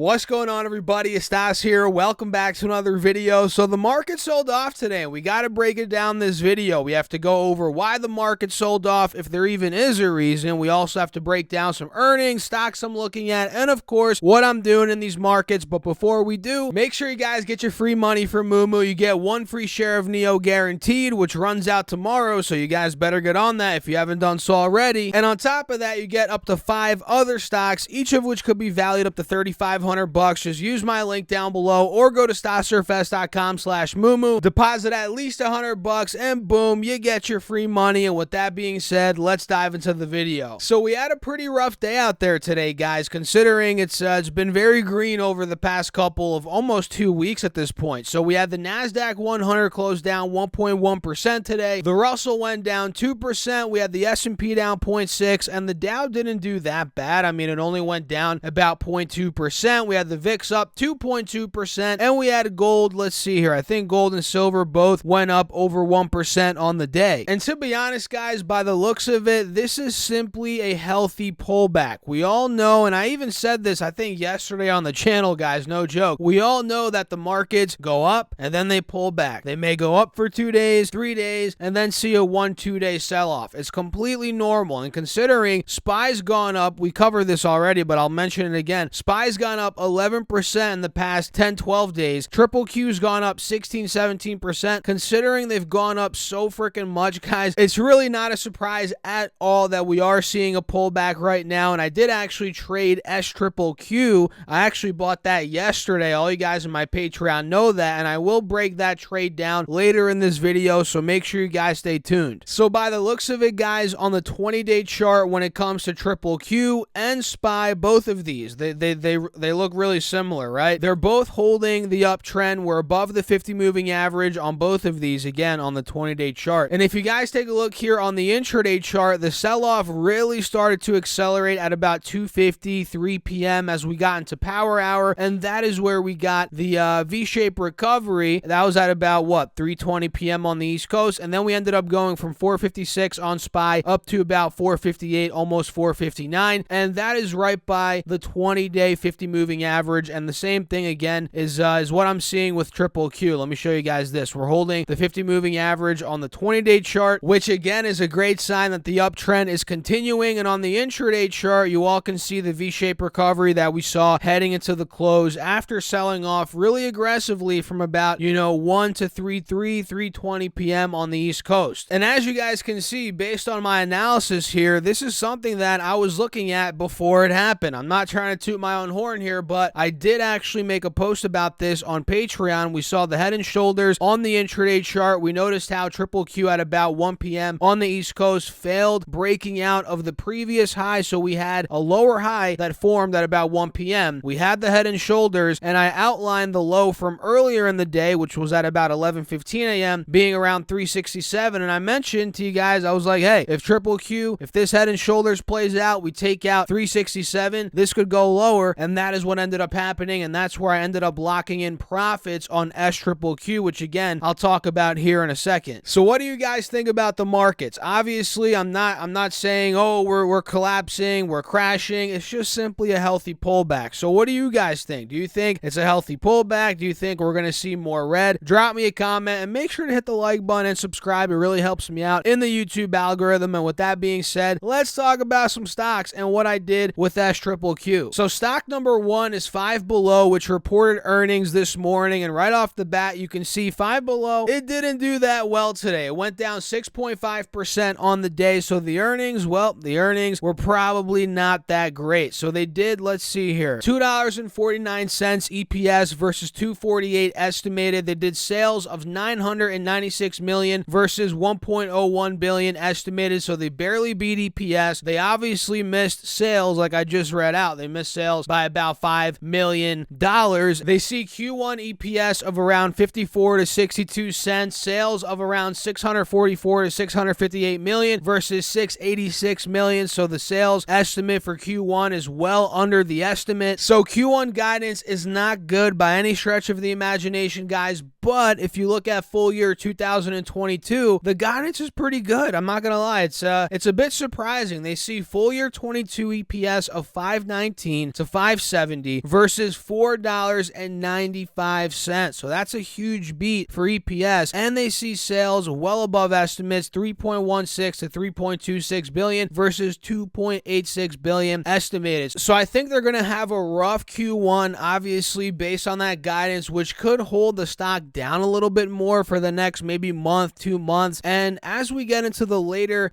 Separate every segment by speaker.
Speaker 1: What's going on, everybody? It's Stas here. Welcome back to another video. So the market sold off today. We got to break it down this video. We have to go over why the market sold off, if there even is a reason. We also have to break down some earnings, stocks I'm looking at, and of course, what I'm doing in these markets. But before we do, make sure you guys get your free money from Moomoo. You get one free share of NEO guaranteed, which runs out tomorrow. So you guys better get on that if you haven't done so already. And on top of that, you get up to 5 other stocks, each of which could be valued up to $3,500. Just use my link down below or go to stasurfest.com/Moomoo. Deposit at least $100 and boom, you get your free money. And with that being said, let's dive into the video. So we had a pretty rough day out there today, guys, considering it's been very green over the past couple of almost 2 weeks at this point. So we had the NASDAQ 100 close down 1.1% today. The Russell went down 2%. We had the S&P down 0.6%, and the Dow didn't do that bad. I mean, it only went down about 0.2%. We had the VIX up 2.2%, and we had gold. Let's see here. I think gold and silver both went up over 1% on the day. And to be honest, guys, by the looks of it, this is simply a healthy pullback. We all know, and I even said this, I think, yesterday on the channel, guys, no joke. We all know that the markets go up, and then they pull back. They may go up for 2 days, 3 days, and then see a 1-2 day sell-off. It's completely normal, and considering SPY's gone up, we covered this already, but I'll mention it again. SPY's gone up 11% in the past 10-12 days. Triple Q's gone up 16-17%. Considering they've gone up so freaking much, guys, it's really not a surprise at all that we are seeing a pullback right now. And I did actually trade SQQQ. I actually bought that yesterday. All you guys in my Patreon know that, and I will break that trade down later in this video, so make sure you guys stay tuned. So by the looks of it, guys, on the 20-day chart, when it comes to Triple Q and SPY, both of these, they look really similar, right? They're both holding the uptrend. We're above the 50 moving average on both of these, again, on the 20-day chart. And if you guys take a look here on the intraday chart, the sell-off really started to accelerate at about 2:50, 3 p.m. as we got into power hour, and that is where we got the V-shaped recovery. That was at about, what, 3:20 p.m. on the East Coast, and then we ended up going from 4:56 on SPY up to about 4:58, almost 4:59, and that is right by the 20-day 50 moving average. And the same thing again is what I'm seeing with Triple Q. Let me show you guys this. We're holding the 50 moving average on the 20-day chart, which again is a great sign that the uptrend is continuing. And on the intraday chart, you all can see the V-shaped recovery that we saw heading into the close after selling off really aggressively from about 1 to 3:20 p.m. on the East Coast. And as you guys can see, based on my analysis here, this is something that I was looking at before it happened. I'm not trying to toot my own horn here, but I did actually make a post about this on Patreon. We saw the head and shoulders on the intraday chart. We noticed how Triple Q at about 1 p.m. on the East Coast failed breaking out of the previous high, so we had a lower high that formed at about 1 p.m. We had the head and shoulders, and I outlined the low from earlier in the day, which was at about 11:15 a.m., being around 367, and I mentioned to you guys, I was like, hey, if Triple Q, if this head and shoulders plays out, we take out 367, this could go lower, and that is what ended up happening, and that's where I ended up locking in profits on SQQQ, which again I'll talk about here in a second. So what do you guys think about the markets? Obviously, I'm not saying, oh, we're collapsing, we're crashing. It's just simply a healthy pullback. So what do you guys think? Do you think it's a healthy pullback? Do you think we're going to see more red? Drop me a comment and make sure to hit the like button and subscribe. It really helps me out in the YouTube algorithm. And with that being said, let's talk about some stocks and what I did with SQQQ. So stock number 1 is Five Below, which reported earnings this morning, and right off the bat you can see Five Below, it didn't do that well today. It went down 6.5% on the day, so the earnings were probably not that great. So they did, let's see here, $2.49 EPS versus $2.48 estimated. They did sales of $996 million versus $1.01 billion estimated, so they barely beat EPS. They obviously missed sales, like I just read out. They missed sales by about $5 million. They see Q1 EPS of around 54 to 62 cents, sales of around 644 to 658 million versus 686 million. So the sales estimate for Q1 is well under the estimate. So Q1 guidance is not good by any stretch of the imagination, guys, But if you look at full year 2022, the guidance is pretty good. I'm not going to lie. It's a bit surprising. They see full year 22 EPS of $5.19 to $5.70. $3.70 versus $4.95. So that's a huge beat for EPS, and they see sales well above estimates, 3.16 to 3.26 billion versus 2.86 billion estimated. So I think they're going to have a rough Q1, obviously based on that guidance, which could hold the stock down a little bit more for the next maybe month, 2 months. And as we get into the later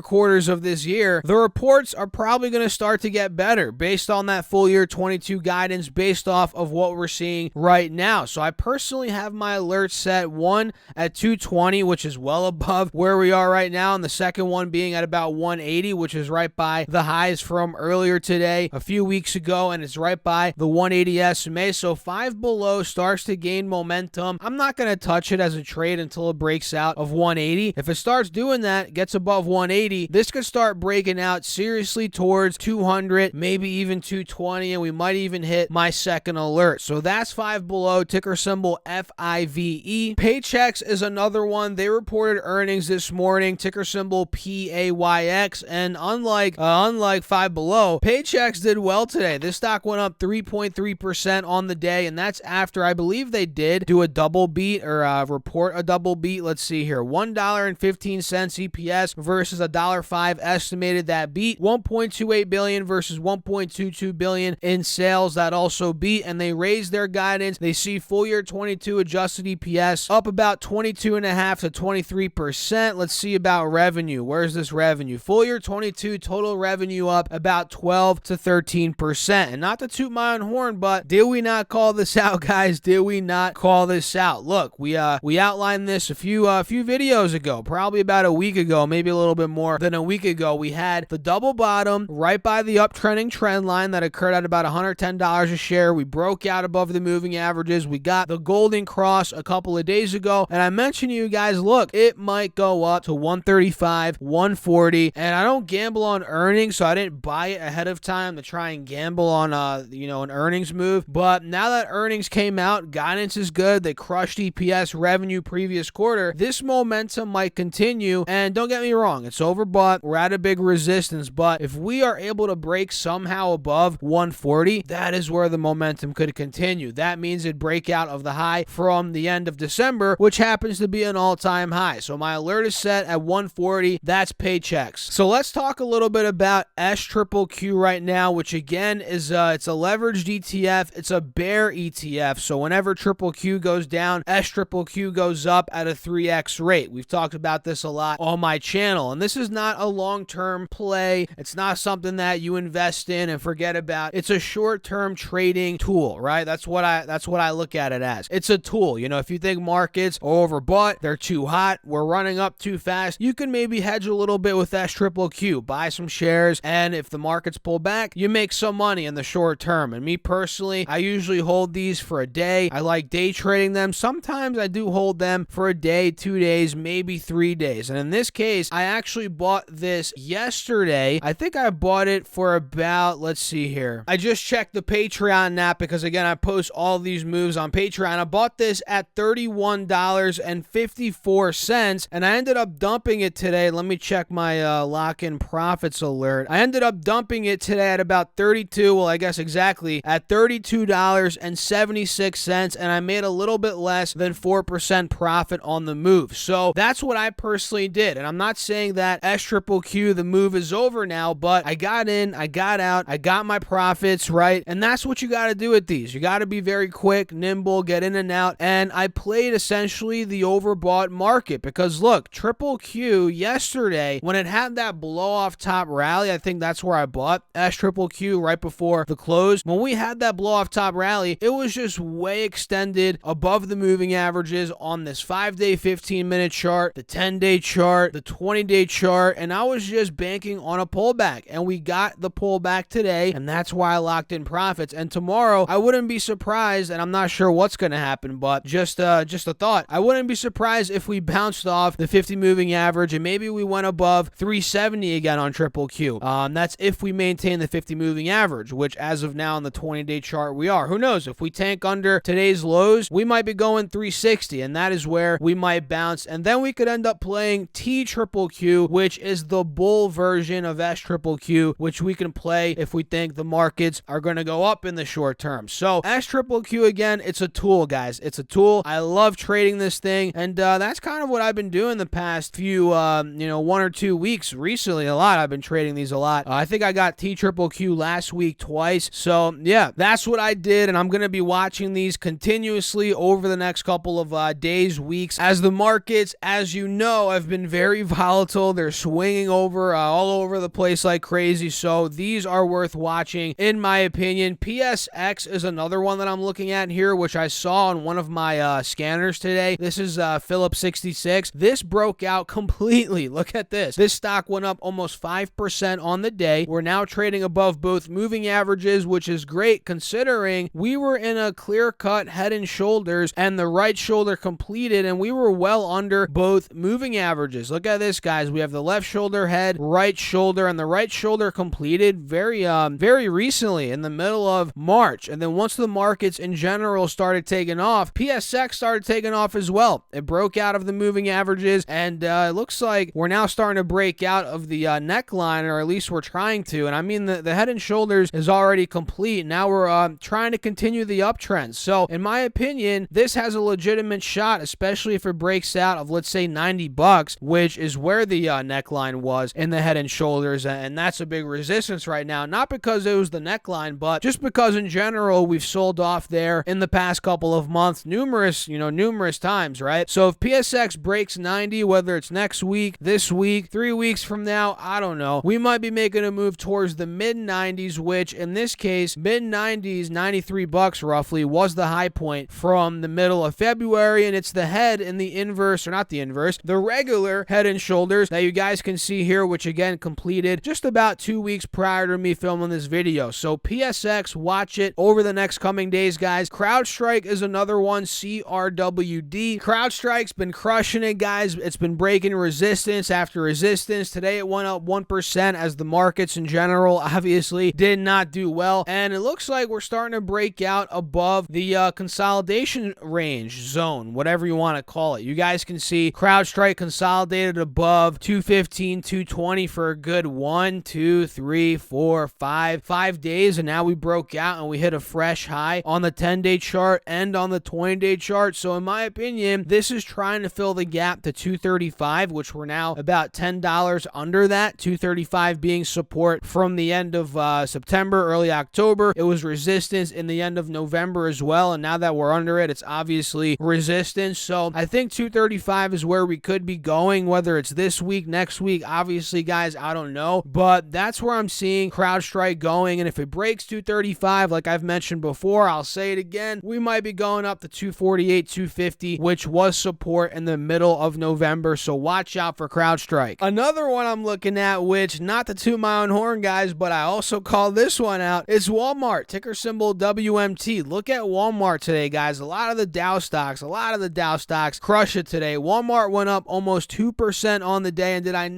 Speaker 1: quarters of this year, the reports are probably going to start to get better based on that full year 22 guidance, based off of what we're seeing right now. So I personally have my alerts set, one at 220, which is well above where we are right now, and the second one being at about 180, which is right by the highs from earlier today, a few weeks ago, and it's right by the 180 SMA. So 5 below starts to gain momentum. I'm not going to touch it as a trade until it breaks out of 180. If it starts doing that, gets above 180, this could start breaking out seriously towards 200, maybe even 220, and we might even hit my second alert. So that's 5 below, ticker symbol FIVE. Paychex is another one. They reported earnings this morning, ticker symbol PAYX, and unlike 5 below, Paychex did well today. This stock went up 3.3% on the day, and that's after I believe they did do a double beat, or report a double beat. Let's see here, $1.15 EPS versus $1.05 estimated. That beat 1.28 billion versus 1.22 billion in sales. That also beat, and they raised their guidance. They see full year 22 adjusted EPS up about 22.5% to 23%. Let's see about revenue. Where's this revenue? Full year 22 total revenue up about 12 to 13%. And not to toot my own horn, but did we not call this out, guys? Did we not call this out? Look, we outlined this a few videos ago, probably about a week ago, maybe a little bit more than a week ago. We had the double bottom right by the uptrending trend line that occurred at about $110 a share. We broke out above the moving averages. We got the golden cross a couple of days ago, and I mentioned to you guys, look, it might go up to 135, 140, and I don't gamble on earnings, so I didn't buy it ahead of time to try and gamble on an earnings move. But now that earnings came out, guidance is good. They crushed EPS revenue previous quarter. This momentum might continue, and don't get me wrong, it's overbought. We're at a big resistance, but if we are able to break somehow above 140, that is where the momentum could continue. That means it'd break out of the high from the end of December, which happens to be an all-time high. So my alert is set at 140. That's Paychex. So let's talk a little bit about SQQQ right now, which again is it's a leveraged ETF. It's a bear ETF. So whenever triple Q goes down, SQQQ goes up at a 3x rate. We've talked about this a lot on my channel, and this is not a long-term play. It's not something that you invest in and forget about. It's a short-term trading tool, right? That's what I look at it as. It's a tool. You know, if you think markets are overbought, they're too hot, we're running up too fast, you can maybe hedge a little bit with SQQQ, buy some shares, and if the markets pull back, you make some money in the short term. And me personally, I usually hold these for a day. I like day trading them. Sometimes I do hold them for a day, 2 days, maybe 3 days. And in this case, I actually bought this yesterday. I think I bought it for about, let's see here. I just checked the Patreon app because again, I post all these moves on Patreon. I bought this at $31.54, and I ended up dumping it today. Let me check my lock-in profits alert. I ended up dumping it today at about 32, well, I guess exactly at $32.76, and I made a little bit less than 4% profit on the move. So that's what I personally did, and I'm not saying that SQQQ, the move is over now, but I got in, I got out, I got my profits, right? And that's what you got to do with these. You got to be very quick, nimble, get in and out, and I played essentially the overbought market because look, triple Q yesterday, when it had that blow off top rally, I think that's where I bought SQQQ right before the close. When we had that blow off top rally, it was just way extended above the moving averages on this 5-day, 15-minute chart, the 10-day chart, the 20-day chart, and I was just banking on a pullback, and we got the pullback today, and that's why I locked in profits. And tomorrow, I wouldn't be surprised, and I'm not sure what's going to happen, but just a thought. I wouldn't be surprised if we bounced off the 50 moving average and maybe we went above 370 again on triple Q. That's if we maintain the 50 moving average, which as of now on the 20-day chart we are. Who knows? If we tank under today's lows, we might be going 360, and that is where we might bounce, and then we could end up playing TQQQ, which is the bull version of SQQQ, which we can play if we think the market markets are going to go up in the short term. So SQQQ, again, it's a tool, guys. It's a tool. I love trading this thing, and that's kind of what I've been doing the past few, 1 or 2 weeks. Recently, a lot. I've been trading these a lot. I think I got TQQQ last week twice. So yeah, that's what I did, and I'm going to be watching these continuously over the next couple of days, weeks, as the markets, as you know, have been very volatile. They're swinging over all over the place like crazy. So these are worth watching, in my opinion. PSX is another one that I'm looking at here, which I saw on one of my scanners today. This is Phillips 66. This broke out completely. Look at this. This stock went up almost 5% on the day. We're now trading above both moving averages, which is great considering we were in a clear-cut head and shoulders, and the right shoulder completed, and we were well under both moving averages. Look at this, guys. We have the left shoulder head, right shoulder, and the right shoulder completed very recently in the middle of March. And then once the markets in general started taking off, PSX started taking off as well. It broke out of the moving averages, and it looks like we're now starting to break out of the neckline, or at least we're trying to. And I mean, the head and shoulders is already complete. Now we're trying to continue the uptrend. So in my opinion, this has a legitimate shot, especially if it breaks out of, let's say, $90, which is where the neckline was in the head and shoulders. And that's a big resistance right now, not because it was the neckline, but just because in general we've sold off there in the past couple of months numerous times, right? So if PSX breaks 90, whether it's next week, this week, 3 weeks from now, I don't know, we might be making a move towards the mid-90s, which in this case, mid-90s, $93 roughly, was the high point from the middle of February, and it's the head in the inverse, or not the inverse, the regular head and shoulders that you guys can see here, which again completed just about 2 weeks prior to me filming this video. So PSX, watch it over the next coming days, guys. CrowdStrike is another one, CRWD. CrowdStrike's been crushing it, guys. It's been breaking resistance after resistance. Today it went up 1% as the markets in general obviously did not do well, and it looks like we're starting to break out above the consolidation range zone, whatever you want to call it. You guys can see CrowdStrike consolidated above 215, 220 for a good 1, 2, 3, 4, 5 days, and now we broke out and we hit a fresh high on the 10-day chart and on the 20-day chart. So in my opinion, this is trying to fill the gap to 235, which we're now about $10 under that. 235 being support from the end of September, early October. It was resistance in the end of November as well, and now that we're under it, it's obviously resistance. So I think 235 is where we could be going, whether it's this week, next week. Obviously, guys, I don't know, but that's where I'm seeing CrowdStrike going, and if it breaks 235, like I've mentioned before, I'll say it again, we might be going up to 248, 250, which was support in the middle of November. So watch out for CrowdStrike. Another one I'm looking at, which, not to toot my own horn, guys, but I also call this one out, is Walmart, ticker symbol WMT. Look at Walmart today, guys. A lot of the Dow stocks crush it today. Walmart went up almost 2% on the day, and did I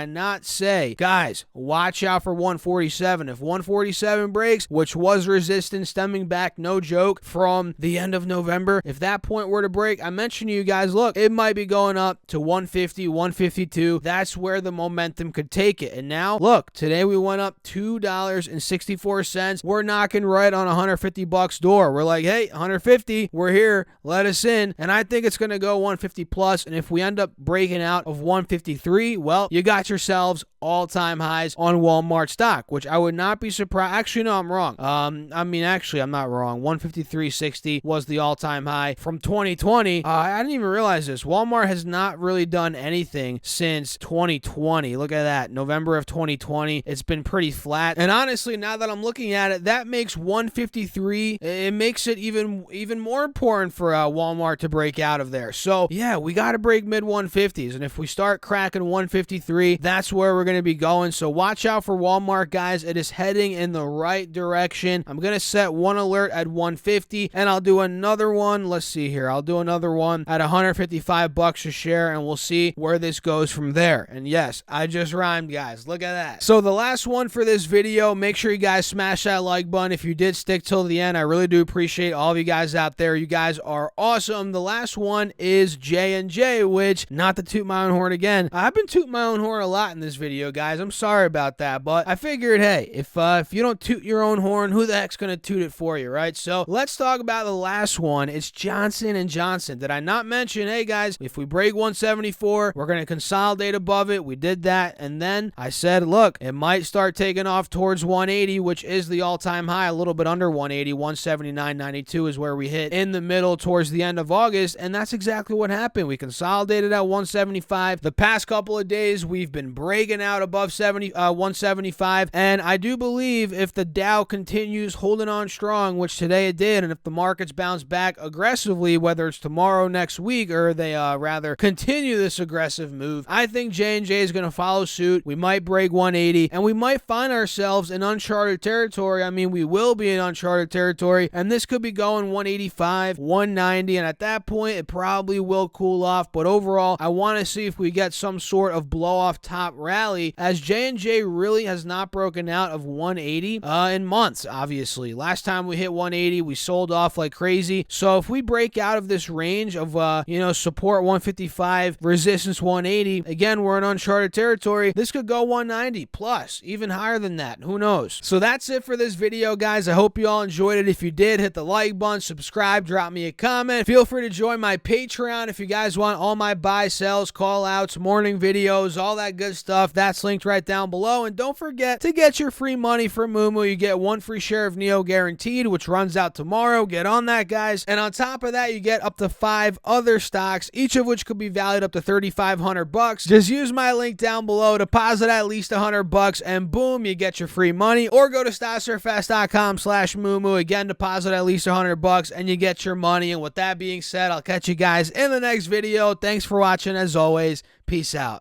Speaker 1: not say, guys, watch out for 147. If 147 breaks, which was resistance stemming back, no joke, from the end of November, if that point were to break, I mentioned to you guys, look, it might be going up to 150, 152. That's where the momentum could take it. And now, look, today we went up $2.64. We're knocking right on $150 door. We're like, hey, 150, we're here, let us in. And I think it's going to go 150 plus. And if we end up breaking out of 153, well, you got yourselves all-time highs on Walmart stock, which I would not be surprised. Actually, no, I'm wrong. I'm not wrong. 153.60 was the all-time high from 2020. I didn't even realize this. Walmart has not really done anything since 2020. Look at that. November of 2020. It's been pretty flat. And honestly, now that I'm looking at it, that makes 153, it makes it even more important for Walmart to break out of there. So yeah, we got to break mid 150s. And if we start cracking 153, that's where we're going to be going. So watch out for Walmart, guys. It is heading in the right direction. I'm going to set one alert at 150, and I'll do another one. Let's see here. I'll do another one at $155 a share, and we'll see where this goes from there. And yes, I just rhymed, guys. Look at that. So the last one for this video, make sure you guys smash that like button if you did stick till the end. I really do appreciate all of you guys out there. You guys are awesome. The last one is J&J, which, not to toot my own horn again, I've been tooting my own horn a lot in this video, guys. I'm sorry about that, but I figured, hey, If you don't toot your own horn, who the heck's going to toot it for you, right? So let's talk about the last one. It's Johnson & Johnson. Did I not mention, hey guys, if we break 174, we're going to consolidate above it. We did that. And then I said, look, it might start taking off towards 180, which is the all-time high, a little bit under 180. 179.92 is where we hit in the middle towards the end of August. And that's exactly what happened. We consolidated at 175. The past couple of days, we've been breaking out above 175. And I do believe if the Dow continues holding on strong, which today it did, and if the markets bounce back aggressively, whether it's tomorrow, next week, or they rather continue this aggressive move, I think J&J is going to follow suit. We might break 180, and we might find ourselves in uncharted territory. I mean, we will be in uncharted territory, and this could be going 185, 190, and at that point, it probably will cool off. But overall, I want to see if we get some sort of blow-off top rally, as J&J really has not broken out of 180 in months, obviously. Last time we hit 180, we sold off like crazy. So if we break out of this range of, support 155, resistance 180, again, we're in uncharted territory. This could go 190 plus, even higher than that. Who knows? So that's it for this video, guys. I hope you all enjoyed it. If you did, hit the like button, subscribe, drop me a comment. Feel free to join my Patreon if you guys want all my buy, sells, call outs, morning videos, all that good stuff. That's linked right down below. And don't forget to get your free money from Moomoo. You get one free share of Neo guaranteed, which runs out tomorrow. Get on that, guys. And on top of that, you get up to 5 other stocks, each of which could be valued up to $3,500. Just use my link down below, deposit at least $100, and boom, you get your free money. Or go to StockSurfast.com/Moomoo. Again, deposit at least $100, and you get your money. And with that being said, I'll catch you guys in the next video. Thanks for watching. As always, peace out.